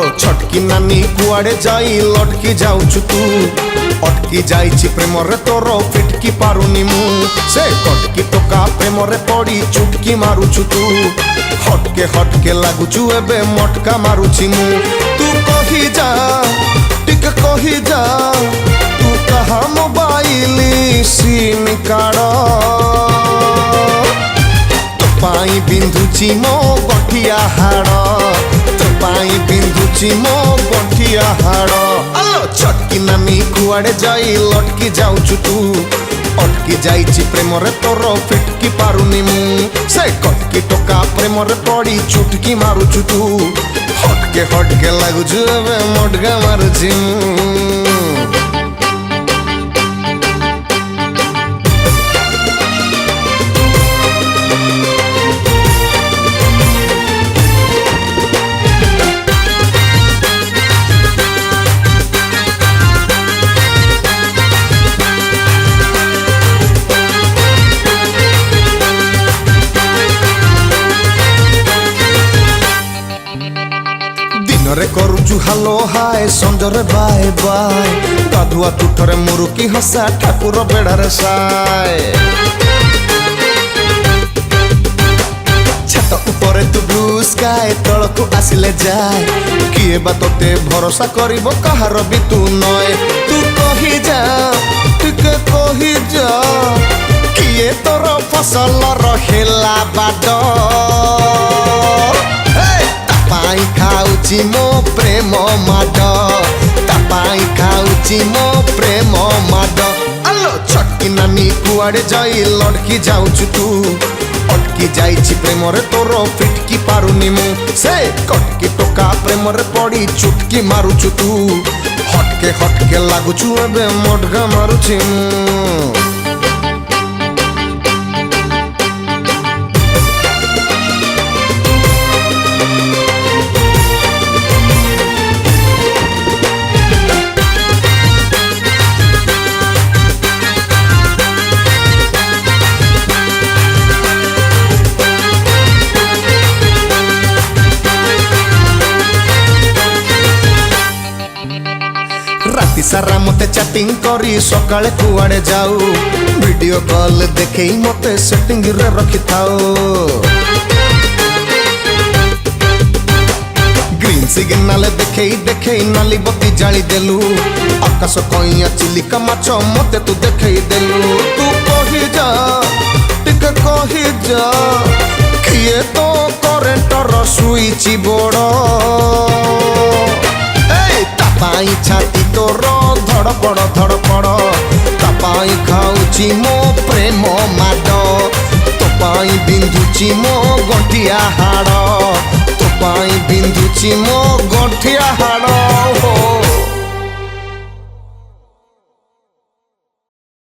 आलो छटकी नानी कुआड़े जाई लटकी जाऊछु तू अटकी जाइछि प्रेम रे तोर फिटकी पारुनी मु से कटकी टोका प्रेम रे पड़ी चुटकी मारुछु तू हटके लागुछु एबे मटका मारुछि मु तू कही जा टिक कही जा तू कहा मोबाइल सिम काड़ पाई बिंधुची मो गठिया हाड़ तो पाई बिंधुची मो गठिया हाड़ आलो छटकी नानी कुआड़े जाई लटकी जाऊछु तू अटकी जाइछि प्रेम रे तोर फिटकी पारुनी मु से कटकी टोका प्रेम रे पड़ी चुटकी मारुछु तू हटके लागुछु एबे मटका मारुछि रे करुचु हालो हाय संजरे बाय बाय गाधुआ तुठरे मुरुकी हसा ठाकुर बेड़ारे साय छात उपरे तू ब्लू स्काई तलकु आसिले जाय किए बा तोते भरोसा करिबो कहार भी तू नय तू कही जा टिके कही जा किए तोर फसल रहिला बाड तापाई खाउची मो प्रेम माड तापाई खाउची मो प्रेम माड आलो छटकी नानी कुआड़े जाई लड़की जाऊछु तू अटकी जाइछि प्रेम रे तोर फिटकी पारुनी मु से कटकी टोका प्रेम रे पड़ी चुटकी मारुछु तू हटके लागुछु एबे मटका मारुछि मु राति सारा मते चैटिंग करी सकाळे कुआड़े जाऊ वीडियो कॉल देखे मते सेटिंग रे रखी थाओ ग्रीन सिग्नल देखे नाली बत्ती जाली देलु आकाश कइया चिलिका माछ मते तू देखे देलु तू कही जा टिक कही जा किए तो करेंट र स्विच बोर्ड तापाई छाती तोर धड़पड़ तापाई खाउची मो प्रेम माड तोपाई बिंधुची मो गठिया हाड़ तोपाई बिंधुची मो गठिया हाड़ हो।